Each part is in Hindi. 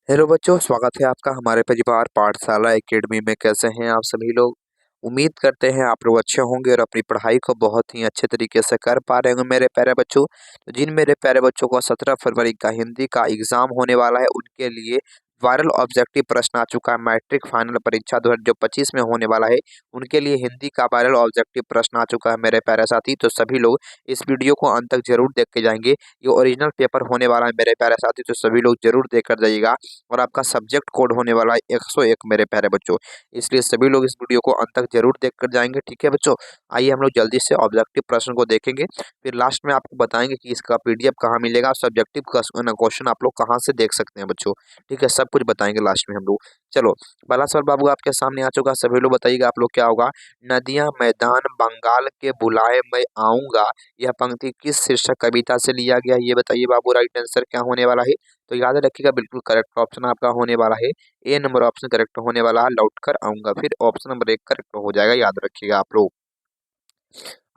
हेलो बच्चों, स्वागत है आपका हमारे परिवार पाठशाला एकेडमी में। कैसे हैं आप सभी लोग? उम्मीद करते हैं आप लोग अच्छे होंगे और अपनी पढ़ाई को बहुत ही अच्छे तरीके से कर पा रहे होंगे मेरे प्यारे बच्चों। तो जिन मेरे प्यारे बच्चों को 17 फरवरी का हिंदी का एग्जाम होने वाला है, उनके लिए वायरल ऑब्जेक्टिव प्रश्न आ चुका है। मैट्रिक फाइनल परीक्षा 2025 में होने वाला है, उनके लिए हिंदी का वायरल ऑब्जेक्टिव प्रश्न आ चुका है मेरे प्यारे साथी। तो सभी लोग इस वीडियो को अंत तक जरूर देख के जाएंगे। ये ओरिजिनल पेपर होने वाला है मेरे प्यारे साथी, तो सभी लोग जरूर देख कर जाइएगा। और आपका सब्जेक्ट कोड होने वाला है 101 मेरे प्यारे बच्चों। इसलिए सभी लोग इस वीडियो को अंत तक जरूर देख कर जाएंगे, ठीक है बच्चों। आइए हम लोग जल्दी से ऑब्जेक्टिव प्रश्न को देखेंगे, फिर लास्ट में आपको बताएंगे कि इसका पीडीएफ कहाँ मिलेगा, सब्जेक्टिव क्वेश्चन आप लोग कहाँ से देख सकते हैं बच्चों। ठीक है, सब कुछ बताएंगे लास्ट में हम लोग। चलो, पहला सवाल बाबू आपके सामने आ चुका है, सभी लोग बताइएगा आप लोग क्या होगा। नदियां मैदान बंगाल के बुलाए मैं आऊंगा, यह पंक्ति किस शीर्षक कविता से लिया गया है, ये बताइए बाबू। राइट आंसर क्या होने वाला है? तो याद रखिएगा, बिल्कुल करेक्ट ऑप्शन आपका होने वाला है ए नंबर ऑप्शन करेक्ट होने वाला है, लौट कर आऊंगा। फिर ऑप्शन नंबर 1 करेक्ट हो जाएगा, याद रखिएगा आप लोग।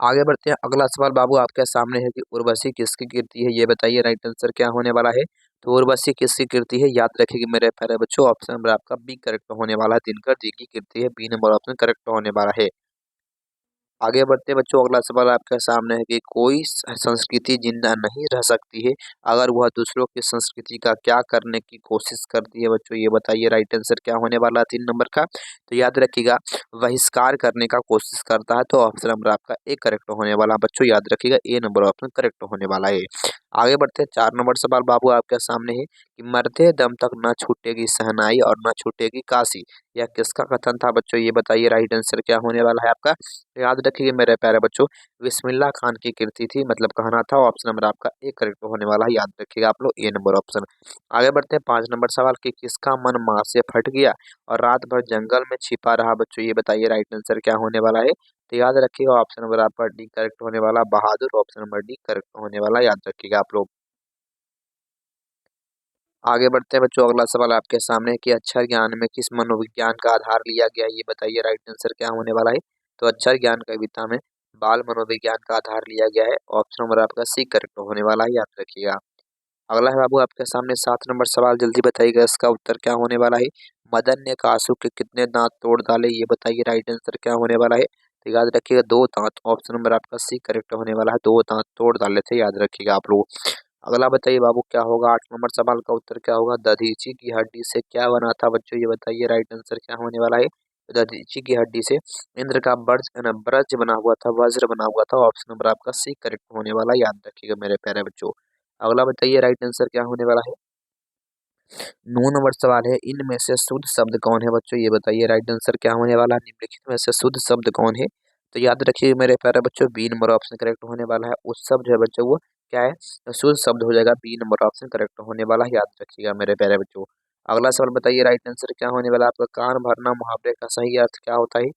आगे बढ़ते हैं, अगला सवाल बाबू आपके सामने है कि उर्वशी किसकी कीर्ति है, ये बताइए। राइट आंसर क्या होने वाला है? तो उर्वशी किसकी कीर्ति है, याद रखिएगा मेरे प्यारे बच्चों। ऑप्शन नंबर आपका बी करेक्ट होने वाला है, दिनकर जी की कीर्ति है। बी नंबर ऑप्शन करेक्ट होने वाला है। आगे बढ़ते हैं बच्चों, अगला सवाल आपके सामने है कि कोई संस्कृति जिंदा नहीं रह सकती है अगर वह दूसरों की संस्कृति का क्या करने की कोशिश करती है बच्चों, ये बताइए। राइट आंसर क्या होने वाला है 3 नंबर का? तो याद रखिएगा, बहिष्कार करने का कोशिश करता है। तो ऑप्शन नंबर आपका ए करेक्ट होने वाला बच्चों, याद रखिएगा ए नंबर ऑप्शन करेक्ट होने वाला है। आगे बढ़ते हैं, 4 नंबर सवाल बाबू आपके सामने है कि मरते दम तक न छूटेगी शहनाई और न छूटेगी काशी, यह किसका कथन था बच्चों, ये बताइए। राइट आंसर क्या होने वाला है आपका? याद रखिए मेरे प्यारे बच्चों, बिस्मिल्लाह खान की कीर्ति थी, मतलब कहना था। ऑप्शन नंबर आपका ए करेक्ट होने वाला है, याद रखिएगा आप लोग ए नंबर ऑप्शन। आगे बढ़ते हैं, 5 नंबर सवाल कि किसका मन मां से फट गया और रात भर जंगल में छिपा रहा बच्चों, ये बताइए। राइट आंसर क्या होने वाला है? तो याद रखिएगा, ऑप्शन नंबर आपका डी करेक्ट होने वाला, बहादुर। ऑप्शन नंबर डी करेक्ट होने वाला, याद रखिएगा आप लोग। आगे बढ़ते हैं बच्चों, अगला सवाल आपके सामने है कि अक्षर ज्ञान में किस मनोविज्ञान का आधार लिया गया है, ये बताइए। राइट आंसर क्या होने वाला है? तो अक्षर ज्ञान कविता में बाल मनोविज्ञान का आधार लिया गया है। ऑप्शन नंबर आपका सी करेक्ट होने वाला है, याद रखिएगा। अगला है बाबू आपके सामने 7 नंबर सवाल, जल्दी बताइएगा इसका उत्तर क्या होने वाला है। मदन ने कासू के कितने दांत तोड़ डाले, ये बताइए। राइट आंसर क्या होने वाला है? तो याद रखिएगा 2 दांत। ऑप्शन नंबर आपका सी करेक्ट होने वाला है, 2 दांत तोड़ डाले थे, याद रखिएगा आप लोग। अगला बताइए बाबू क्या होगा, 8 नंबर सवाल का उत्तर क्या होगा। दधीची की हड्डी से क्या बना था बच्चों, ये बताइए। राइट आंसर क्या होने वाला है? दधीची की हड्डी से इंद्र का ब्रज बना हुआ था, वज्र बना हुआ था। ऑप्शन नंबर आपका सी करेक्ट होने वाला, याद रखिएगा मेरे प्यारे बच्चों। अगला बताइए राइट आंसर क्या होने वाला है। 9 नंबर सवाल है, इनमें से शुद्ध शब्द कौन है बच्चों, ये बताइए। राइट आंसर क्या होने वाला है, निम्नलिखित में से शुद्ध शब्द कौन है? तो याद रखिए मेरे प्यारे बच्चों, बी नंबर ऑप्शन करेक्ट होने वाला है। उत्सव जो है बच्चों वो क्या है, तो शुद्ध शब्द हो जाएगा, बी नंबर ऑप्शन करेक्ट होने वाला है, याद रखिएगा मेरे प्यारे बच्चों। अगला सवाल बताइए, राइट आंसर क्या होने वाला है आपका। कान भरना मुहावरे का सही अर्थ क्या होता है?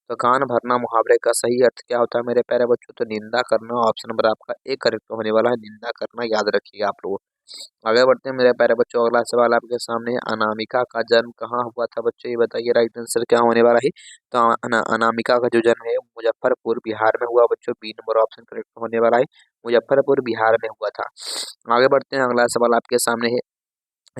तो कान भरना मुहावरे का सही अर्थ क्या होता है मेरे प्यारे बच्चों? तो निंदा करना। ऑप्शन नंबर आपका ए करेक्ट होने वाला है, निंदा करना, याद रखिएगा आप लोग। आगे बढ़ते हैं मेरे प्यारे बच्चों, अगला सवाल आपके सामने है, अनामिका का जन्म कहाँ हुआ था बच्चों, ये बताइए। राइट आंसर क्या होने वाला है? तो अनामिका का जो जन्म है मुजफ्फरपुर बिहार में हुआ बच्चों, बी नंबर ऑप्शन करेक्ट होने वाला है, मुजफ्फरपुर बिहार में हुआ था। आगे बढ़ते हैं, अगला सवाल आपके सामने है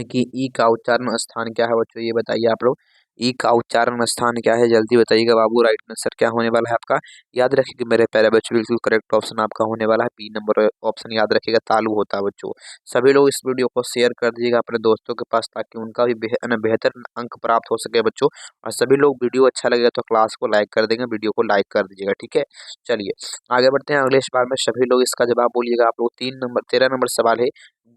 कि ई का उच्चारण स्थान क्या है बच्चों, ये बताइए आप लोग। ई का उच्चारण स्थान क्या है, जल्दी बताइएगा बाबू। राइट आंसर क्या होने वाला है आपका? याद रखिएगा मेरे प्यारे बच्चों, बिल्कुल करेक्ट ऑप्शन आपका होने वाला है, बी नंबर ऑप्शन, याद रखिएगा तालु होता है बच्चों। सभी लोग इस वीडियो को शेयर कर दीजिएगा अपने दोस्तों के पास, ताकि उनका भी बेहतर अंक प्राप्त हो सके बच्चों। और सभी लोग वीडियो अच्छा लगेगा तो क्लास को लाइक कर देंगे, वीडियो को लाइक कर दीजिएगा, ठीक है। चलिए आगे बढ़ते हैं, अगले सवाल में सभी लोग इसका जवाब बोलिएगा आप लोग। 13 नंबर सवाल है,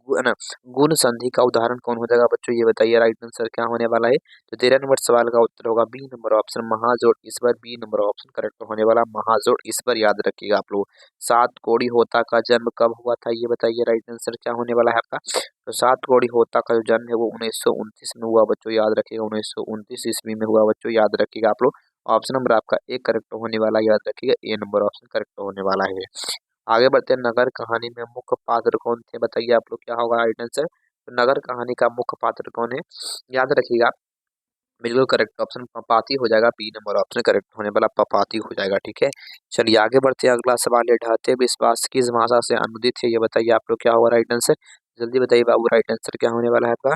गुण संधि का उदाहरण कौन हो जाएगा बच्चों, ये बताइए। राइट आंसर क्या होने वाला है? तो 13 नंबर सवाल का उत्तर होगा बी नंबर ऑप्शन महाजोड़ ईश्वर, बी नंबर ऑप्शन करेक्ट होने वाला, महाजोड़ ईश्वर, याद रखिएगा आप लोग। सात कोड़ी होता का जन्म कब हुआ था, ये बताइए। राइट आंसर क्या होने वाला है आपका? तो सात कोड़ी होता का जो जन्म है वो 1929 में हुआ बच्चों, याद रखिएगा, 1929 ईस्वी में हुआ बच्चों, याद रखिएगा आप लोग। ऑप्शन नंबर आपका एक करेक्ट होने वाला, याद रखिएगा ए नंबर ऑप्शन करेक्ट होने वाला है। आगे बढ़ते हैं, नगर कहानी में मुख्य पात्र कौन थे, बताइए आप लोग, क्या होगा राइट आंसर। तो नगर कहानी का मुख्य पात्र कौन है, याद रखिएगा, बिल्कुल करेक्ट ऑप्शन पपाती हो जाएगा, बी नंबर ऑप्शन करेक्ट होने वाला पपाती हो जाएगा, ठीक है। चलिए आगे बढ़ते हैं, अगला सवाल है, ढहते विश्वास किस भाषा से अनुदित है, ये बताइए आप लोग, क्या होगा राइट आंसर। जल्दी बताइए बाबू, राइट आंसर क्या होने वाला है आपका?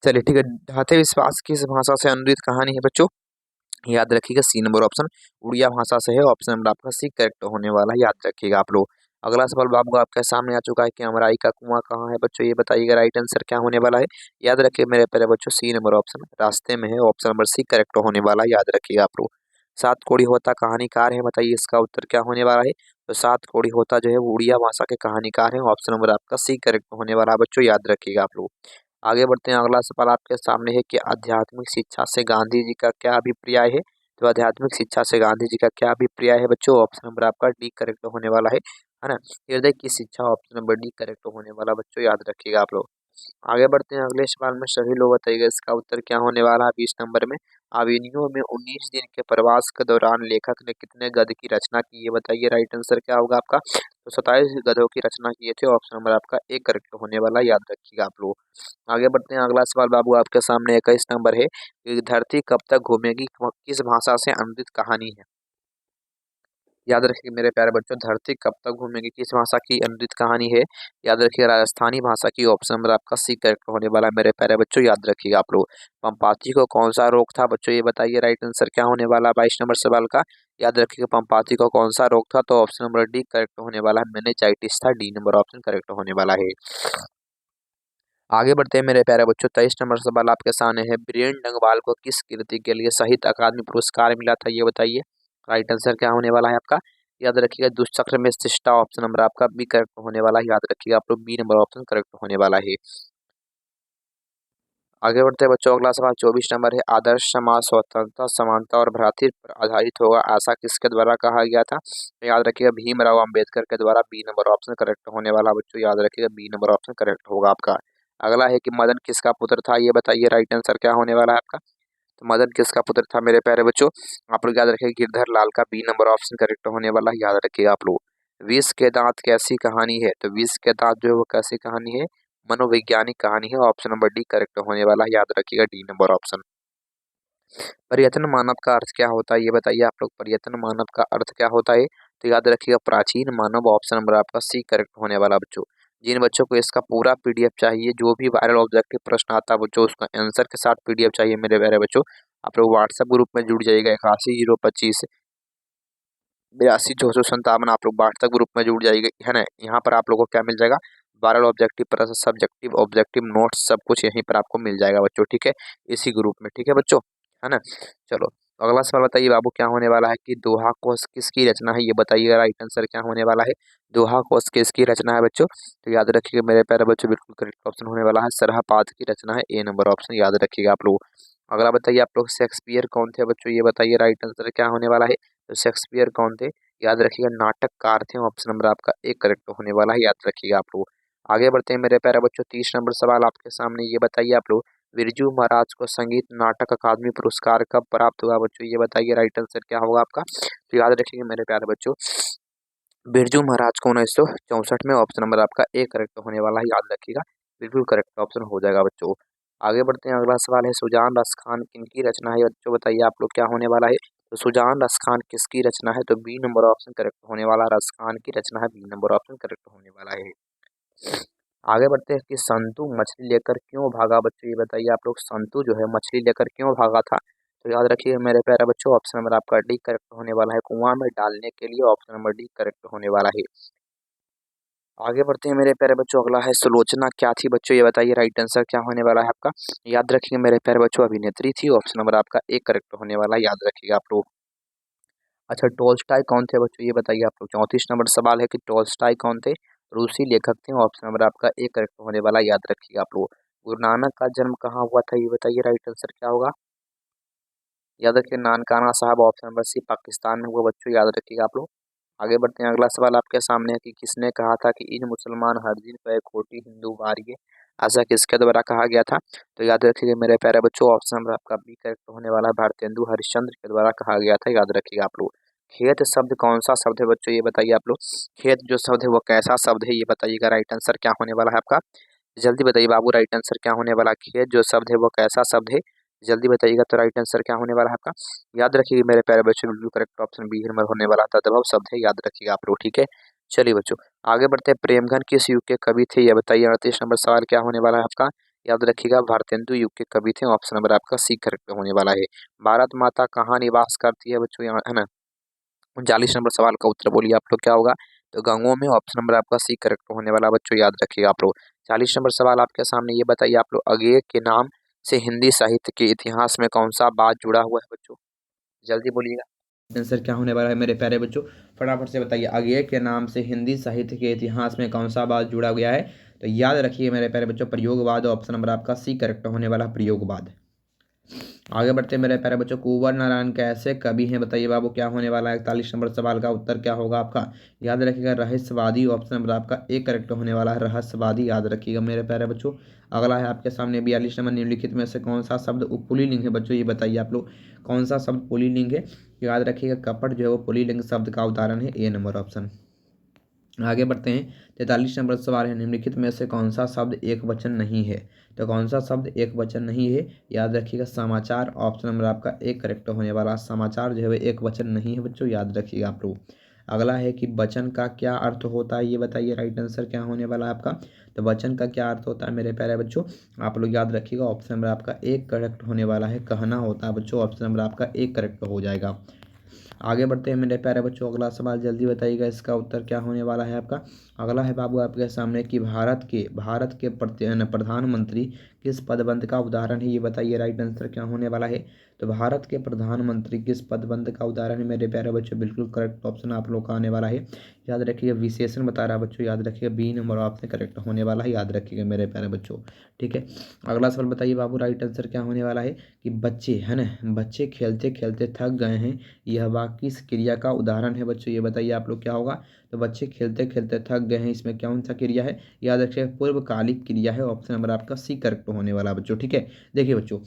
चलिए ठीक है। ढाते विश्वास किस भाषा से अनुदित कहानी है बच्चों? याद रखिएगा सी नंबर ऑप्शन उड़िया भाषा से है। ऑप्शन नंबर आपका सी करेक्ट होने वाला है, याद रखिएगा आप लोग। अगला सवाल बाबू आपके सामने आ चुका है कि अमराई का कुआं कहाँ है बच्चों, ये बताइएगा राइट आंसर क्या होने वाला है। याद रखिए मेरे प्यारे बच्चों सी नंबर ऑप्शन रास्ते में है। ऑप्शन नंबर सी करेक्ट होने वाला है, याद रखिएगा आप लोग। सात कोड़ी होता कहानीकार है, बताइए इसका उत्तर क्या होने वाला है। तो सात कोड़ी होता जो है वो उड़िया भाषा के कहानीकार है। ऑप्शन नंबर आपका सी करेक्ट होने वाला है बच्चों, याद रखिएगा आप लोग। आगे बढ़ते हैं। अगला सवाल आपके सामने है कि आध्यात्मिक शिक्षा से गांधी जी का क्या अभिप्राय है। तो आध्यात्मिक शिक्षा से गांधी जी का क्या अभिप्राय है बच्चों। ऑप्शन नंबर आपका डी करेक्ट होने वाला है ना। हृदय की शिक्षा ऑप्शन नंबर डी करेक्ट होने वाला बच्चों, याद रखिएगा आप लोग। आगे बढ़ते हैं अगले सवाल में। सभी लोग बताइएगा इसका उत्तर क्या होने वाला है 20 नंबर में। अवेन्यू में 19 दिन के प्रवास के दौरान लेखक ने कितने गद्य की रचना की है, बताइए राइट आंसर क्या होगा आपका। तो 27 गद्यों की रचना किए थे। ऑप्शन नंबर आपका एक करेक्ट होने वाला, याद रखिएगा आप लोग। आगे बढ़ते हैं। अगला सवाल बाबू आपके सामने 21 नंबर है कि धरती कब तक घूमेगी किस भाषा से अनुदित कहानी है। याद रखिए मेरे प्यारे बच्चों धरती कब तक घूमेगी किस भाषा की अनुदित कहानी है। याद रखिए राजस्थानी भाषा की। ऑप्शन नंबर आपका सी करेक्ट होने वाला है मेरे प्यारे बच्चों, याद रखिएगा आप लोग। पंपाती को कौन सा रोग था बच्चों, ये बताइए राइट आंसर क्या होने वाला है 22 नंबर सवाल का। याद रखिएगा पंपाती को कौन सा रोग था। तो ऑप्शन नंबर डी करेक्ट होने वाला है, मेनिंजाइटिस था। डी नंबर ऑप्शन करेक्ट होने वाला है। आगे बढ़ते हैं मेरे प्यारे बच्चों। 23 नंबर सवाल आपके सामने है। बीरेन डंगवाल को किस कृति के लिए साहित्य अकादमी पुरस्कार मिला था, ये बताइए राइट आंसर क्या होने वाला है आपका। याद रखिएगा दुष्चक्र में शिष्टा। ऑप्शन नंबर आपका बी करेक्ट होने वाला है, याद रखिएगा आप लोग। बी नंबर ऑप्शन करेक्ट होने वाला है। आगे बढ़ते हैं बच्चों। अगला सवाल 24 नंबर है। आदर्श समाज स्वतंत्रता समानता और भ्रातृत्व पर आधारित होगा ऐसा किसके द्वारा कहा गया था। तो याद रखिएगा भीमराव अंबेडकर के द्वारा। बी नंबर ऑप्शन करेक्ट होने वाला बच्चों, याद रखिएगा बी नंबर ऑप्शन करेक्ट होगा आपका। अगला है कि मदन किसका पुत्र था, ये बताइए राइट आंसर क्या होने वाला है आपका। तो मदन किसका पुत्र था मेरे प्यारे बच्चों। आप लोग याद रखिएगा गिरधर लाल का। बी नंबर ऑप्शन करेक्ट होने वाला है, याद रखिएगा आप लोग। विष के दांत कैसी कहानी है। तो विष के दांत जो है वो कैसी कहानी है, मनोवैज्ञानिक कहानी है। ऑप्शन नंबर डी करेक्ट होने वाला है, याद रखिएगा डी नंबर ऑप्शन। पर्यटन मानव का अर्थ क्या होता है, ये बताइए आप लोग। पर्यटन मानव का अर्थ क्या होता है। तो याद रखिएगा प्राचीन मानव। ऑप्शन नंबर आपका सी करेक्ट होने वाला बच्चों। जिन बच्चों को इसका पूरा पीडीएफ चाहिए, जो भी वायरल ऑब्जेक्टिव प्रश्न आता है बच्चों उसका आंसर के साथ पीडीएफ चाहिए मेरे प्यारे बच्चों, आप लोग व्हाट्सएप ग्रुप में जुड़ जाइएगा। 81 025 82 457। आप लोग व्हाट्सएप ग्रुप में जुड़ जाइएगा, है ना। यहाँ पर आप लोगों को क्या मिल जाएगा, वायरल ऑब्जेक्टिव प्रश्न, सब्जेक्टिव ऑब्जेक्टिव नोट्स, सब कुछ यहीं पर आपको मिल जाएगा बच्चों, ठीक है, इसी ग्रुप में, ठीक है बच्चों, है ना। चलो अगला सवाल बताइए बाबू क्या होने वाला है कि दोहा कोश किसकी रचना है, ये बताइए राइट आंसर क्या होने वाला है। दोहा कोश किसकी रचना है बच्चों। तो याद रखिएगा मेरे प्यारे बच्चों बिल्कुल करेक्ट ऑप्शन होने वाला है सरहपाद की रचना है। ए नंबर ऑप्शन याद रखिएगा आप लोग। अगला बताइए आप लोग शेक्सपियर कौन थे बच्चों, ये बताइए राइट आंसर क्या होने वाला है। तो शेक्सपियर कौन थे, याद रखिएगा नाटककार थे। ऑप्शन नंबर आपका एक करेक्ट होने वाला है, याद रखिएगा आप लोग। आगे बढ़ते हैं मेरे प्यारे बच्चों। 30 नंबर सवाल आपके सामने, ये बताइए आप लोग बिरजू महाराज को संगीत नाटक अकादमी पुरस्कार कब प्राप्त हुआ बच्चों, ये बताइए राइट आंसर क्या होगा आपका। तो याद रखिएगा मेरे प्यारे बच्चों बिरजू महाराज को 1964 में। ऑप्शन नंबर आपका ए करेक्ट होने वाला है, याद रखिएगा बिल्कुल करेक्ट ऑप्शन हो जाएगा बच्चों। आगे बढ़ते हैं। अगला सवाल है सुजान रस खान किनकी रचना है बच्चों, बताइए आप लोग क्या होने वाला है। तो सुजान रस खान किसकी रचना है। तो बी नंबर ऑप्शन करेक्ट होने वाला, रस खान की रचना है। बी नंबर ऑप्शन करेक्ट होने वाला है। आगे बढ़ते हैं कि संतू मछली लेकर क्यों भागा बच्चों, ये बताइए आप लोग। संतू जो है मछली लेकर क्यों भागा था। तो याद रखिए मेरे प्यारे बच्चों ऑप्शन नंबर आपका डी करेक्ट होने वाला है, कुआं में डालने के लिए। ऑप्शन नंबर डी करेक्ट होने वाला है। आगे बढ़ते हैं मेरे प्यारे बच्चों। अगला है सुलोचना क्या थी बच्चों, ये बताइए राइट आंसर क्या होने वाला है आपका। याद रखिए मेरे प्यारे बच्चों अभिनेत्री थी। ऑप्शन नंबर आपका एक करेक्ट होने वाला है, याद रखिएगा आप लोग। अच्छा टोल्स्टाय कौन थे बच्चों, ये बताइए आप लोग। 34 नंबर सवाल है कि टोल्स्टाय कौन थे। रूसी लेखक थे। ऑप्शन नंबर आपका एक करेक्ट होने वाला, याद रखिएगा आप लोग। गुरु नानक का जन्म कहाँ हुआ था, ये बताइए राइट आंसर क्या होगा। याद रखिए नानकाना साहब। ऑप्शन नंबर सी पाकिस्तान में हुआ बच्चों, याद रखिएगा आप लोग। आगे बढ़ते हैं। अगला सवाल आपके सामने है कि किसने कहा था कि इन मुसलमान हर दिन पे कोटि हिंदू मारिए, ऐसा किसके द्वारा कहा गया था। तो याद रखिए मेरे प्यारे बच्चों ऑप्शन नंबर आपका बी करेक्ट होने वाला है, भारतेंदु हरिश्चंद्र के द्वारा कहा गया था, याद रखिएगा आप लोग। खेत शब्द कौन सा शब्द है बच्चों, ये बताइए आप लोग। खेत जो शब्द है वो कैसा शब्द है, ये बताइएगा राइट आंसर क्या होने वाला है आपका। जल्दी बताइए बाबू राइट आंसर क्या होने वाला। खेत जो शब्द है वो कैसा शब्द है, जल्दी बताइएगा तो राइट आंसर क्या होने वाला है आपका। याद रखिए मेरे प्यारे बच्चों बिल्कुल करेक्ट ऑप्शन बी नंबर होने वाला था, तद्भव शब्द है, याद रखिएगा आप लोग, ठीक है। चलिए बच्चों आगे बढ़ते हैं। प्रेमघन किस युग के कवि थे, ये बताइए। 38 नंबर सवाल क्या होने वाला है आपका। याद रखिएगा भारतेंदु युग के कवि थे। ऑप्शन नंबर आपका सी करेक्ट होने वाला है। भारत माता कहाँ निवास करती है बच्चों, यहाँ है ना। 39 नंबर सवाल का उत्तर बोलिए आप लोग क्या होगा, तो गंगों में। ऑप्शन नंबर आपका सी करेक्ट होने वाला बच्चों, याद रखिएगा आप लोग। 40 नंबर सवाल आपके सामने, ये बताइए आप लोग, अगेय के नाम से हिंदी साहित्य के इतिहास में कौन सा बात जुड़ा हुआ है बच्चों, जल्दी बोलिएगा। आंसर क्या होने वाला है मेरे प्यारे बच्चों, फटाफट से बताइए। अगेय के नाम से हिंदी साहित्य के इतिहास में कौन सा बात जुड़ा गया है, तो याद रखिए मेरे प्यारे बच्चों, प्रयोगवाद। ऑप्शन नंबर आपका सी करेक्ट होने वाला, प्रयोगवाद। आगे बढ़ते हैं मेरे प्यारे बच्चों, कुंवर नारायण कैसे कवि हैं, बताइए बाबू क्या होने वाला है। 41 नंबर सवाल का उत्तर क्या होगा आपका, याद रखिएगा रहस्यवादी। ऑप्शन नंबर आपका एक करेक्ट होने वाला है, रहस्यवादी, याद रखिएगा मेरे प्यारे बच्चों। अगला है आपके सामने 42 नंबर, निम्नलिखित में से कौन सा शब्द पुल्लिंग है बच्चों, ये बताइए आप लोग कौन सा शब्द पुल्लिंग है। याद रखिएगा कपट जो है वो पुल्लिंग शब्द का उदाहरण है, ए नंबर ऑप्शन। आगे बढ़ते हैं, 43 नंबर सवाल है, निम्नलिखित में से कौन सा शब्द एक वचन नहीं है, तो कौन सा शब्द एक वचन नहीं है, याद रखिएगा समाचार। ऑप्शन नंबर आपका एक करेक्ट होने वाला, समाचार जो है वह एक वचन नहीं है बच्चों, याद रखिएगा आप लोग। अगला है कि वचन का क्या अर्थ होता है, ये बताइए राइट आंसर क्या होने वाला है आपका। तो वचन का क्या अर्थ होता है मेरे प्यारे बच्चों, आप लोग याद रखिएगा। ऑप्शन नंबर आपका एक करेक्ट होने वाला है, कहना होता है बच्चों। ऑप्शन नंबर आपका एक करेक्ट हो जाएगा। आगे बढ़ते हैं मेरे प्यारे बच्चों, अगला सवाल जल्दी बताइएगा, इसका उत्तर क्या होने वाला है आपका। अगला है बाबू आपके सामने कि भारत के प्रधानमंत्री किस पदबंध का उदाहरण है, ये बताइए राइट आंसर क्या होने वाला है। तो भारत के प्रधानमंत्री किस पदबंध का उदाहरण है मेरे प्यारे बच्चों, बिल्कुल करेक्ट ऑप्शन आप लोग का आने वाला है। याद रखिएगा विशेषण बता रहा है बच्चों, याद रखिएगा बी नंबर ऑप्शन करेक्ट होने वाला है, याद रखिएगा मेरे प्यारे बच्चों। ठीक है, अगला सवाल बताइए बाबू राइट आंसर क्या होने वाला है कि बच्चे है ना, बच्चे खेलते खेलते थक गए हैं, यह वाक्य किस क्रिया का उदाहरण है बच्चों, ये बताइए आप लोग क्या होगा। तो बच्चे खेलते खेलते थक गए हैं, इसमें कौन सा क्रिया है, याद रखिएगा पूर्वकालिक क्रिया है। ऑप्शन नंबर आपका सी करेक्ट होने वाला बच्चों। ठीक है, देखिए बच्चों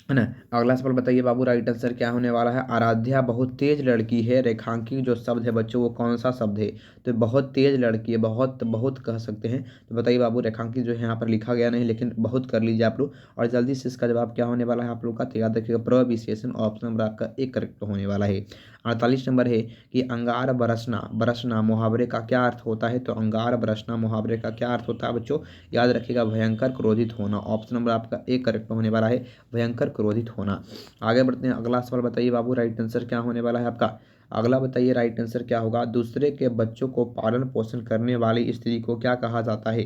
है ना, अगला सवाल बताइए बाबू राइट आंसर क्या होने वाला है। आराध्या बहुत तेज लड़की है, रेखांकित जो शब्द है बच्चों वो कौन सा शब्द है, तो बहुत तेज लड़की है, बहुत बहुत कह सकते हैं। तो बताइए बाबू, रेखांकित जो है यहाँ पर लिखा गया नहीं, लेकिन बहुत कर लीजिए आप लोग, और जल्दी से इसका जवाब क्या होने वाला है आप लोग का, तो याद रखिएगा प्रविशेषण। ऑप्शन नंबर आपका एक करेक्ट होने वाला है। 48 नंबर है कि अंगार बरसना बरसना मुहावरे का क्या अर्थ होता है, तो अंगार बरसना मुहावरे का क्या अर्थ होता है बच्चों, याद रखिएगा भयंकर क्रोधित होना। ऑप्शन नंबर आपका एक करेक्ट होने वाला है, भयंकर क्रोधित होना। आगे बढ़ते हैं, अगला सवाल बताइए बाबू राइट आंसर क्या होने वाला है आपका। अगला बताइए राइट आंसर क्या होगा, दूसरे के बच्चों को पालन पोषण करने वाली स्त्री को क्या कहा जाता है।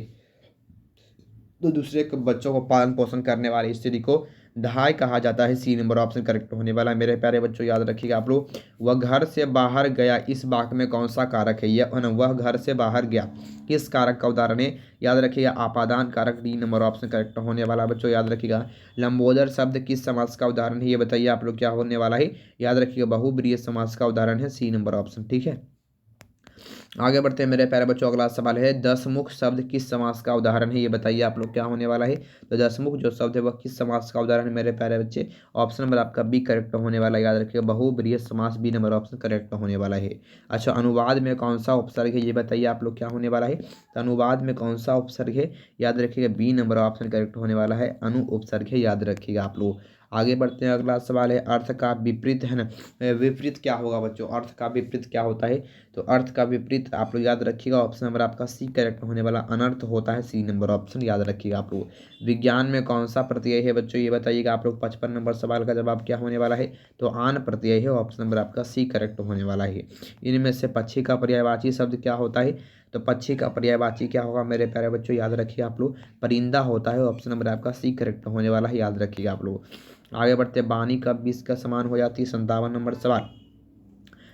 तो दूसरे के बच्चों को पालन पोषण करने वाली स्त्री को दहाई कहा जाता है, सी नंबर ऑप्शन करेक्ट होने वाला है मेरे प्यारे बच्चों, याद रखिएगा आप लोग। वह घर से बाहर गया, इस वाक्य में कौन सा कारक है, यह वह घर से बाहर गया किस कारक का उदाहरण है, याद रखिएगा आपादान कारक, डी नंबर ऑप्शन करेक्ट होने वाला बच्चों, याद रखिएगा। लंबोदर शब्द किस समास का उदाहरण है, ये बताइए आप लोग क्या होने वाला है, याद रखिएगा बहुब्रीहि समास का उदाहरण है, सी नंबर ऑप्शन। ठीक है, आगे बढ़ते हैं मेरे प्यारे बच्चों, अगला सवाल है दसमुख शब्द किस समास का उदाहरण है, ये बताइए आप लोग क्या होने वाला है। तो दसमुख जो शब्द है वह किस समास का उदाहरण है मेरे प्यारे बच्चे, ऑप्शन नंबर आपका बी करेक्ट होने वाला है, याद रखिएगा बहुब्रीहि समास, बी नंबर ऑप्शन करेक्ट होने वाला है। अच्छा, अनुवाद में कौन सा उपसर्ग है, ये बताइए आप लोग क्या होने वाला है। तो अनुवाद में कौन सा उपसर्ग है, याद रखिएगा बी नंबर ऑप्शन करेक्ट होने वाला है, अनु उपसर्ग है, याद रखिएगा आप लोग। आगे बढ़ते हैं, अगला सवाल है अर्थ का विपरीत है ना, विपरीत क्या होगा बच्चों, अर्थ का विपरीत क्या होता है। तो अर्थ का विपरीत आप लोग याद रखिएगा, ऑप्शन नंबर आपका सी करेक्ट होने वाला, अनर्थ होता है, सी नंबर ऑप्शन, याद रखिएगा आप लोग। विज्ञान में कौन सा प्रत्यय है बच्चों, ये बताइएगा आप लोग। 55 नंबर सवाल का जवाब क्या होने वाला है, तो आन प्रत्यय है, ऑप्शन नंबर आपका सी करेक्ट होने वाला है। इनमें से पक्षी का पर्यायवाची शब्द क्या होता है, तो पक्षी का पर्यायवाची क्या होगा मेरे प्यारे बच्चों, याद रखिए आप लोग, परिंदा होता है, ऑप्शन नंबर आपका सी करेक्ट होने वाला है, याद रखिएगा आप लोग। आगे बढ़ते, वाणी कब 20 का समान हो जाती है, 57 नंबर सवाल।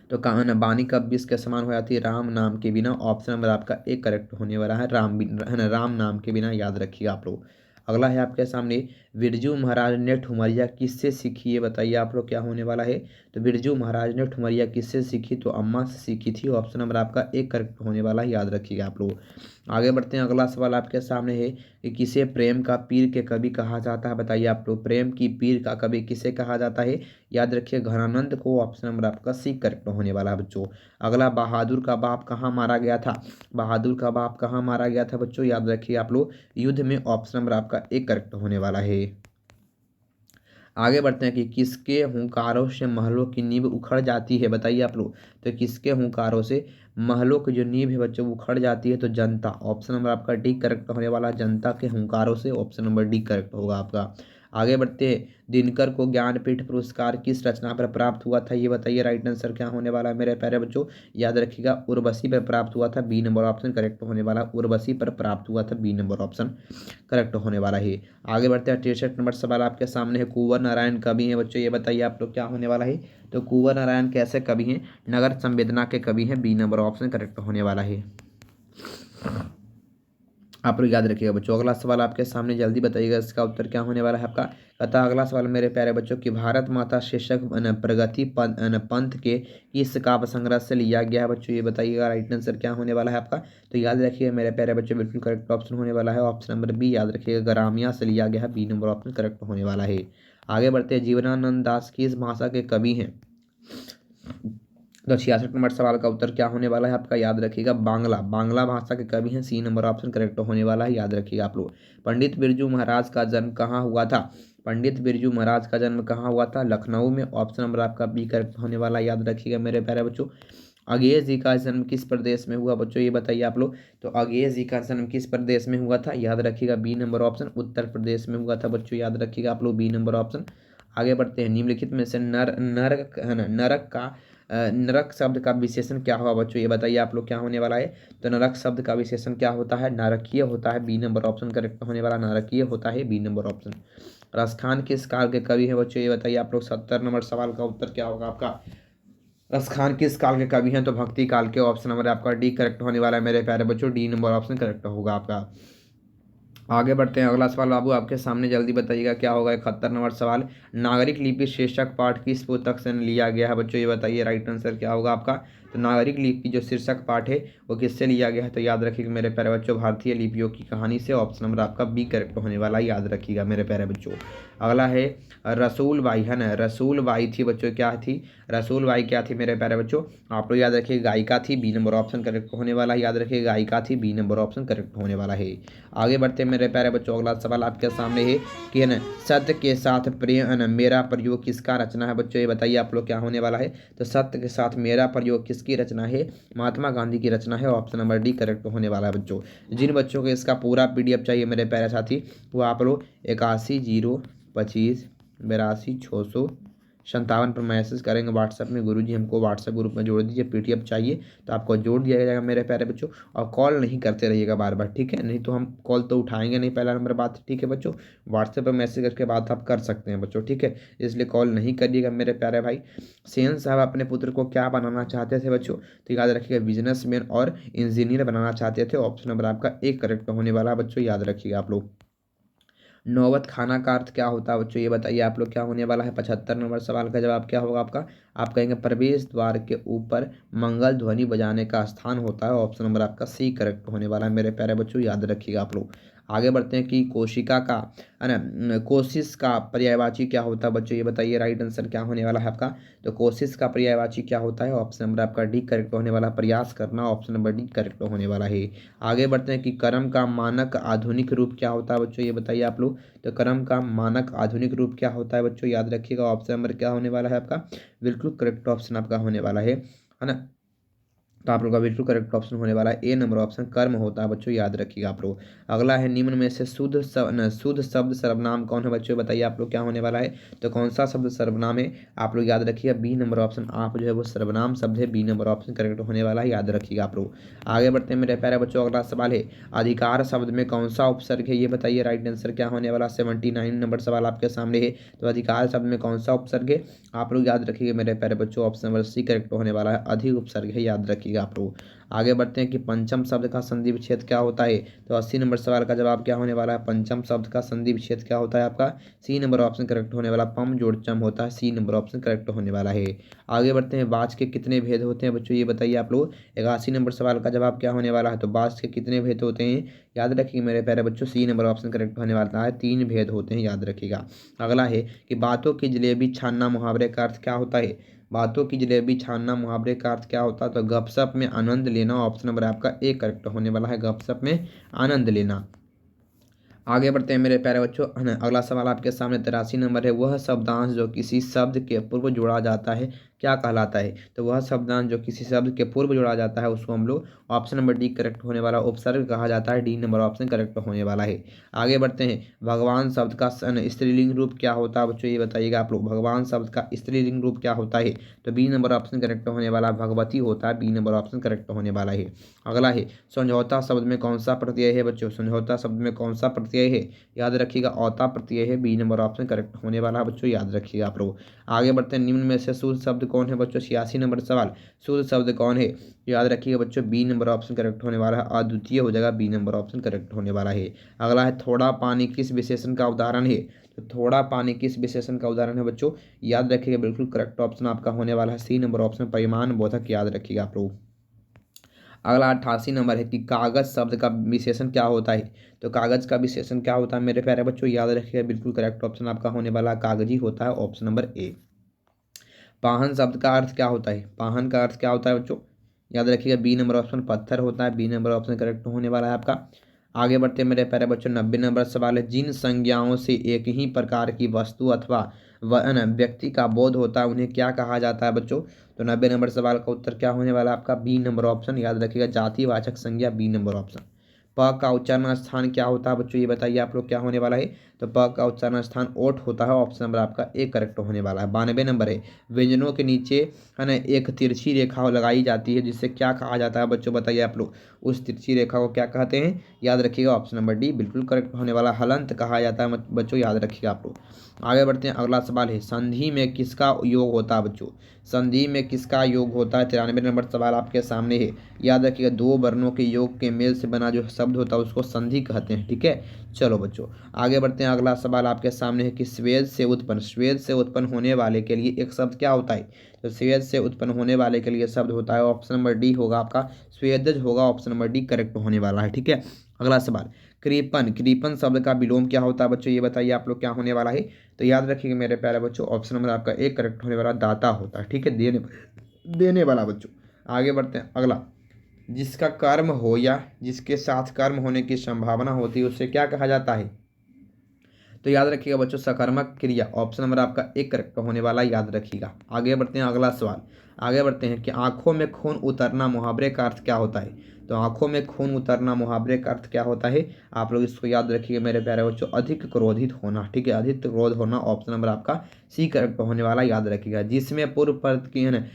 तो कहाँ ना, वाणी कब 20 के समान हो जाती है, राम नाम के बिना। ऑप्शन नंबर आपका एक करेक्ट होने वाला है, है ना, राम नाम के बिना, याद रखिएगा आप लोग। अगला है आपके सामने, बिरजू महाराज ने ठुमरिया किससे सीखी, ये बताइए आप लोग क्या होने वाला है। तो बिरजू महाराज ने ठुमरिया किससे सीखी, तो अम्मा से सीखी थी, ऑप्शन नंबर आपका एक करेक्ट होने वाला है, याद रखिएगा आप लोग। आगे बढ़ते हैं, अगला सवाल आपके सामने है कि किसे प्रेम का पीर के कवि कहा जाता है, बताइए आप लोग। प्रेम की पीर का कवि किसे कहा जाता है, याद रखिए घनानंद को, ऑप्शन नंबर आपका सी करेक्ट होने वाला है बच्चों। अगला, बहादुर का बाप कहाँ मारा गया था, बहादुर का बाप कहाँ मारा गया था बच्चों, याद रखिए आप लोग, युद्ध में, ऑप्शन नंबर आपका एक करेक्ट होने वाला है। आगे बढ़ते हैं कि किसके हुंकारों से महलों की नींव उखड़ जाती है, बताइए आप लोग। तो किसके हुंकारों से महलों की जो नींव है बच्चों वो उखड़ जाती है, तो जनता। ऑप्शन नंबर आपका डी करेक्ट होने वाला है, जनता के हुंकारों से। ऑप्शन नंबर डी करेक्ट होगा आपका। आगे बढ़ते हैं, दिनकर को ज्ञानपीठ पुरस्कार किस रचना पर प्राप्त हुआ था, ये बताइए। राइट आंसर क्या होने वाला है मेरे प्यारे बच्चों, याद रखिएगा उर्वशी पर प्राप्त हुआ था। बी नंबर ऑप्शन करेक्ट होने वाला, उर्वशी पर प्राप्त हुआ था। बी नंबर ऑप्शन करेक्ट होने वाला है। आगे बढ़ते हैं, 63 नंबर सवाल आपके सामने है, कुंवर नारायण कवि हैं बच्चों, ये बताइए आप लोग क्या होने वाला है। तो कुंवर नारायण कैसे कवि हैं, नगर संवेदना के कवि हैं। बी नंबर ऑप्शन करेक्ट होने वाला है। आप लोग याद रखिएगा बच्चों। अगला सवाल आपके सामने, जल्दी बताइएगा इसका उत्तर क्या होने वाला है आपका। कहता अगला सवाल मेरे प्यारे बच्चों कि भारत माता शीर्षक प्रगति पंथ के किस काव्य संग्रह से लिया गया है बच्चों, ये बताइएगा। राइट आंसर क्या होने वाला है आपका। तो याद रखिएगा मेरे प्यारे बच्चों, बिल्कुल करेक्ट ऑप्शन होने वाला है ऑप्शन नंबर बी, याद रखिएगा ग्रामिया से लिया गया है। बी नंबर ऑप्शन करेक्ट होने वाला है। आगे बढ़ते हैं, जीवनानंद दास किस भाषा के कवि हैं। तो 66 नंबर सवाल का उत्तर क्या होने वाला है आपका, याद रखिएगा बांग्ला। बांग्ला भाषा के कवि हैं। सी नंबर ऑप्शन करेक्ट होने वाला है, याद रखिएगा आप लोग। पंडित बिरजू महाराज का जन्म कहाँ हुआ था। पंडित बिरजू महाराज का जन्म कहाँ हुआ था, लखनऊ में। ऑप्शन नंबर आपका बी करेक्ट होने वाला है, याद रखिएगा मेरे प्यारे बच्चों। अगेय जी का जन्म किस प्रदेश में हुआ बच्चों, ये बताइए आप लोग। तो अगेय जी का जन्म किस प्रदेश में हुआ था, याद रखिएगा B number option Uttar Pradesh में हुआ था बच्चों, याद रखिएगा आप लोग। B number option. आगे बढ़ते हैं, निम्नलिखित में से नरक है ना, नरक शब्द का विशेषण क्या हुआ बच्चों, ये बताइए आप लोग क्या होने वाला है। तो नरक शब्द का विशेषण क्या होता है, नारकीय होता है। बी नंबर ऑप्शन करेक्ट होने वाला, नारकीय होता है। B number option. रसखान किस काल के कवि हैं बच्चों, ये बताइए आप लोग। 70 नंबर सवाल का उत्तर क्या होगा आपका। रसखान किस काल के कवि हैं, तो भक्ति काल के। ऑप्शन नंबर आपका डी करेक्ट होने वाला है मेरे प्यारे बच्चों। डी नंबर ऑप्शन करेक्ट होगा आपका। आगे बढ़ते हैं, अगला सवाल बाबू आपके सामने, जल्दी बताइएगा क्या होगा। 71 नंबर सवाल, नागरिक लिपि शीर्षक पाठ किस पुस्तक से लिया गया है बच्चों, ये बताइए। राइट आंसर क्या होगा आपका। तो नागरिक लिपि जो शीर्षक पाठ है वो किससे लिया गया है, तो याद रखिएगा मेरे प्यारे बच्चों, भारतीय लिपियों की कहानी से। ऑप्शन नंबर आपका बी करेक्ट होने वाला है, याद रखिएगा मेरे प्यारे बच्चों। अगला है रसूल बाई, है ना। रसूल बाई थी बच्चों, क्या थी, रसूल बाई क्या थी मेरे प्यारे बच्चों। आप लोग याद रखिए गायिका थी। बी नंबर ऑप्शन करेक्ट होने वाला है, याद रखिए गायिका थी। बी नंबर ऑप्शन करेक्ट होने वाला है। आगे बढ़ते हैं मेरे प्यारे बच्चों, अगला सवाल आपके सामने है कि है ना, सत्य के साथ प्रिय है ना मेरा प्रयोग किसका रचना है बच्चों, ये बताइए आप लोग क्या होने वाला है। तो सत्य के साथ मेरा प्रयोग किसकी रचना है, महात्मा गांधी की रचना है। ऑप्शन नंबर डी करेक्ट होने वाला है बच्चों। जिन बच्चों को इसका पूरा PDF चाहिए मेरे प्यारे साथी, वो आप लोग 81 025 82 57 पर मैसेज करेंगे व्हाट्सएप में, गुरुजी हमको व्हाट्सएप ग्रुप में जोड़ दीजिए, PDF चाहिए तो आपको जोड़ दिया जाएगा मेरे प्यारे बच्चों। और कॉल नहीं करते रहिएगा बार बार, ठीक है, नहीं तो हम कॉल तो उठाएंगे नहीं, पहला नंबर बात, ठीक है बच्चों। व्हाट्सएप पर मैसेज करके बात आप कर सकते हैं बच्चों, ठीक है, इसलिए कॉल नहीं करिएगा मेरे प्यारे भाई। सेन साहब अपने पुत्र को क्या बनाना चाहते थे बच्चों, तो याद रखिएगा बिजनेसमैन और इंजीनियर बनाना चाहते थे। ऑप्शन नंबर आपका एक करेक्ट होने वाला है बच्चों, याद रखिएगा आप लोग। नौबत खाना का अर्थ क्या होता है बच्चों, ये बताइए आप लोग क्या होने वाला है। 75 नंबर सवाल का जवाब क्या होगा आपका। आप कहेंगे प्रवेश द्वार के ऊपर मंगल ध्वनि बजाने का स्थान होता है। ऑप्शन नंबर आपका सी करेक्ट होने वाला है मेरे प्यारे बच्चों, याद रखिएगा आप लोग। आगे बढ़ते हैं कि कोशिका का है ना, कोशिश का पर्यायवाची क्या होता है बच्चों, ये बताइए। राइट आंसर क्या होने वाला है आपका। तो कोशिश का पर्यायवाची क्या होता है, ऑप्शन नंबर आपका डी करेक्ट होने वाला, प्रयास करना। ऑप्शन नंबर डी करेक्ट होने वाला है। आगे बढ़ते हैं कि कर्म का मानक आधुनिक रूप क्या होता है बच्चों, ये बताइए आप लोग। तो कर्म का मानक आधुनिक रूप क्या होता है बच्चों, याद रखिएगा। ऑप्शन नंबर क्या होने वाला है आपका, बिल्कुल करेक्ट ऑप्शन आपका होने वाला है ना। तो आप लोग का बिल्कुल करेक्ट ऑप्शन होने वाला है ए नंबर ऑप्शन कर्म होता है बच्चों, याद रखिएगा आप लोग। अगला है, निम्न में से शुद्ध शब्द सर्वनाम कौन है बच्चों, बताइए आप लोग क्या होने वाला है। तो कौन सा शब्द सर्वनाम है, आप लोग याद रखिएगा बी नंबर ऑप्शन आप जो है वो सर्वनाम शब्द है। बी नंबर ऑप्शन करेक्ट होने वाला है, याद रखिएगा आप लोग। आगे बढ़ते हैं मेरे प्यारे बच्चों, अगला सवाल है, अधिकार शब्द में कौन सा उपसर्ग है, ये बताइए। राइट आंसर क्या होने वाला। 79 नंबर सवाल आपके सामने है। तो अधिकार शब्द में कौन सा उपसर्ग है, आप लोग याद रखिएगा मेरे प्यारे बच्चों। ऑप्शन नंबर सी करेक्ट होने वाला है, अधिक उपसर्ग है, याद रखिएगा आप लोग। आगे बढ़ते हैं कि पंचम शब्द का संधि विच्छेद क्या होता है। तो 80 नंबर सवाल का जवाब क्या होने वाला है, पंचम शब्द का संधि विच्छेद क्या होता है आपका। सी नंबर ऑप्शन करेक्ट होने वाला, पम जोड़ चम होता है। सी नंबर ऑप्शन करेक्ट होने वाला है। आगे बढ़ते हैं, बाज के कितने भेद होते हैं बच्चों, ये बताइए आप लोग। 81 नंबर सवाल का जवाब क्या होने वाला है। तो बाज के कितने भेद होते हैं, याद रखिए मेरे प्यारे बच्चों। सी नंबर ऑप्शन करेक्ट होने वाला है, 3 भेद होते हैं, याद रखिएगा। अगला है कि बातों की जलेबी छानना मुहावरे का अर्थ क्या होता है। बातों की जलेबी छानना मुहावरे का अर्थ क्या होता है। तो गपशप में आनंद लेना। ऑप्शन नंबर आपका ए करेक्ट होने वाला है, गपशप में आनंद लेना। आगे बढ़ते हैं मेरे प्यारे बच्चों, है ना। अगला सवाल आपके सामने 83 नंबर है। वह शब्दांश जो किसी शब्द के पूर्व जोड़ा जाता है क्या कहलाता है? तो वह शब्दांश जो किसी शब्द के पूर्व जोड़ा जाता है उसको हम लोग, ऑप्शन नंबर डी करेक्ट होने वाला, उपसर्ग कहा जाता है। डी नंबर ऑप्शन करेक्ट होने वाला है। आगे बढ़ते हैं। भगवान शब्द का स्त्रीलिंग रूप क्या होता है बच्चों, ये बताइएगा आप लोग। भगवान शब्द का स्त्रीलिंग रूप क्या होता है? तो बी नंबर ऑप्शन करेक्ट होने वाला, भगवती होता है। बी नंबर ऑप्शन करेक्ट होने वाला है। अगला है, समझौता शब्द में कौन सा प्रत्यय है बच्चों? समझौता शब्द में कौन सा प्रत्यय है? याद रखिएगा, औता प्रत्यय है। बी नंबर ऑप्शन करेक्ट होने वाला है बच्चों, याद रखिएगा आप लोग। आगे बढ़ते हैं। निम्न में से शुद्ध शब्द कौन है बच्चों? 86 नंबर सवाल। शुद्ध शब्द कौन है? याद रखिएगा बच्चों, बी नंबर ऑप्शन करेक्ट होने वाला है। अद्वितीय हो जाएगा, बी नंबर ऑप्शन करेक्ट होने वाला है। अगला है, थोड़ा पानी किस विशेषण का उदाहरण है? तो थोड़ा पानी किस विशेषण का उदाहरण है बच्चों? याद रखिएगा, बिल्कुल करेक्ट ऑप्शन आपका होने वाला है सी नंबर ऑप्शन, परिमाण बोधक। याद रखिएगा आप लोग। अगला 88 नंबर है कि कागज शब्द का विशेषण क्या होता है? तो कागज का विशेषण क्या होता है मेरे प्यारे बच्चों? याद रखिएगा, बिल्कुल करेक्ट ऑप्शन आपका होने वाला कागजी होता है, ऑप्शन नंबर ए। पाहन शब्द का अर्थ क्या होता है? पाहन का अर्थ क्या होता है बच्चों? याद रखिएगा, बी नंबर ऑप्शन पत्थर होता है। बी नंबर ऑप्शन करेक्ट होने वाला है आपका। आगे बढ़ते हैं मेरे प्यारे बच्चों। 90 नंबर सवाल है, जिन संज्ञाओं से एक ही प्रकार की वस्तु अथवा व्यक्ति का बोध होता है उन्हें क्या कहा जाता है बच्चों? तो 90 नंबर सवाल का उत्तर क्या होने वाला है आपका? बी नंबर ऑप्शन, याद रखिएगा, जातिवाचक संज्ञा। B number option. प का उच्चारण स्थान क्या होता है बच्चों, ये बताइए आप लोग, क्या होने वाला है? तो प का उच्चारण स्थान ओठ होता है, ऑप्शन नंबर आपका ए करेक्ट होने वाला है। 92 नंबर है, व्यंजनों के नीचे, है ना, एक तिरछी रेखा लगाई जाती है जिससे क्या कहा जाता है बच्चों, बताइए आप लोग। उस तिरछी रेखा को क्या कहते हैं? याद रखिएगा, ऑप्शन नंबर डी बिल्कुल करेक्ट होने वाला, हलंत कहा जाता है बच्चों, याद रखिएगा आप लोग। आगे बढ़ते हैं। अगला सवाल है, संधि में किसका योग होता है बच्चों? संधि में किसका योग होता है? 93 नंबर सवाल आपके सामने है। याद रखिएगा, दो वर्णों के योग के मेल से बना जो शब्द होता है उसको संधि कहते हैं, ठीक है। चलो बच्चों, आगे बढ़ते हैं। अगला सवाल आपके सामने है कि स्वेद से उत्पन्न होने वाले के लिए एक शब्द क्या होता है? तो स्वेद से उत्पन्न होने वाले के लिए शब्द होता है, ऑप्शन नंबर डी होगा आपका, स्वेदज होगा, ऑप्शन नंबर डी करेक्ट होने वाला है, ठीक है। अगला सवाल, कृपन शब्द का विलोम क्या होता है बच्चों, ये बताइए आप लोग, क्या होने वाला है? तो याद रखिएगा मेरे प्यारे बच्चों, ऑप्शन नंबर आपका एक करेक्ट होने वाला, दाता होता है, ठीक है, देने वाला बच्चों। आगे बढ़ते हैं। अगला, जिसका कर्म हो या जिसके साथ कर्म होने की संभावना होती है उसे क्या कहा जाता है? तो याद रखिएगा बच्चों, सकर्मक क्रिया, ऑप्शन नंबर आपका एक करेक्ट होने वाला, याद रखिएगा। आगे बढ़ते हैं। अगला सवाल, आगे बढ़ते हैं कि आंखों में खून उतरना मुहावरे का अर्थ क्या होता है? तो आंखों में खून उतरना मुहावरे का अर्थ क्या होता है? आप लोग इसको याद रखिएगा मेरे प्यारे बच्चों, अधिक क्रोधित होना, ठीक है, अधिक क्रोध होना, ऑप्शन नंबर आपका सी करेक्ट होने वाला, याद रखिएगा। जिसमें पूर्व पद की, है ना,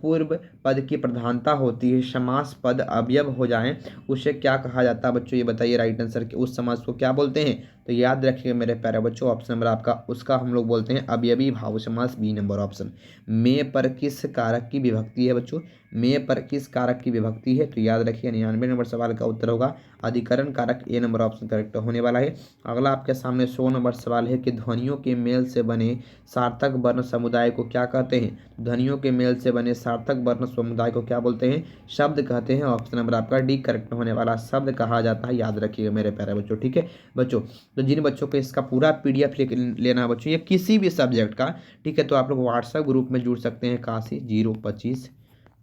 पूर्व पद की प्रधानता होती है, समास पद अवयव हो जाएं, उसे क्या कहा जाता है बच्चों, ये बताइए राइट आंसर कि उस समास को क्या बोलते हैं? तो याद रखिएगा मेरे प्यारे बच्चों, ऑप्शन नंबर आपका उसका हम लोग बोलते हैं अवयवी भाव समास, बी नंबर ऑप्शन। में पर किस कारक की विभक्ति है बच्चों? में पर किस कारक की विभक्ति है? तो याद रखिए 99 नंबर सवाल का उत्तर होगा अधिकरण कारक, ए नंबर ऑप्शन करेक्ट होने वाला है। अगला आपके सामने 100 नंबर सवाल है कि ध्वनियों के मेल से बने सार्थक वर्ण समुदाय को क्या कहते हैं? ध्वनियों के मेल से बने सार्थक वर्ण समुदाय को क्या बोलते हैं? शब्द कहते हैं, ऑप्शन नंबर आपका डी करेक्ट होने वाला, शब्द कहा जाता है, याद रखिएगा मेरे प्यारे बच्चों, ठीक है बच्चों। तो जिन बच्चों को इसका पूरा PDF लेना है बच्चों, ये किसी भी सब्जेक्ट का, ठीक है, तो आप लोग व्हाट्सएप ग्रुप में जुड़ सकते हैं, 81 025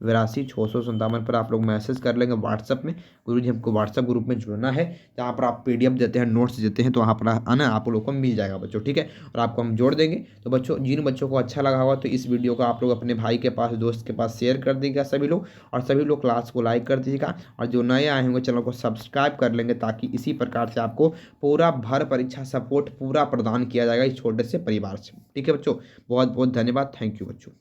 82 657 पर आप लोग मैसेज कर लेंगे व्हाट्सएप में, गुरुजी हमको व्हाट्सएप ग्रुप में जुड़ना है, जहाँ पर आप PDF देते हैं, नोट्स देते हैं, तो वहाँ पर आना, आप लोग को मिल जाएगा बच्चों, ठीक है, और आपको हम जोड़ देंगे। तो बच्चों, जिन बच्चों को अच्छा लगा होगा तो इस वीडियो को आप लोग अपने भाई के पास, दोस्त के पास शेयर कर दीजिएगा सभी लोग, और सभी लोग क्लास को लाइक कर दीजिएगा, और जो नए आए होंगे चैनल को सब्सक्राइब कर लेंगे, ताकि इसी प्रकार से आपको पूरा भर परीक्षा सपोर्ट पूरा प्रदान किया जाएगा इस छोटे से परिवार से, ठीक है बच्चों। बहुत बहुत धन्यवाद, थैंक यू बच्चों।